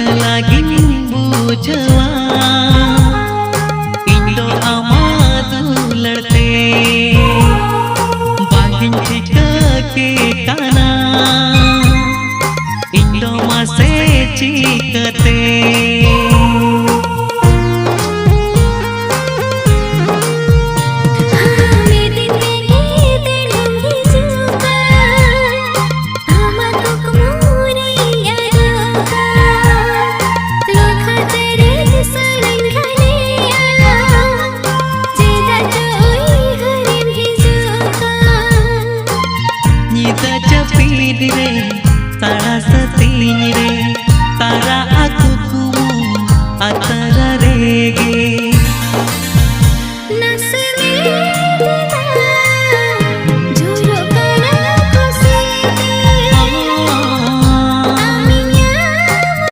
लगी बुझवा इंदो आमादू लड़ते बागिन ठिका के काना इंदो मासे चीकते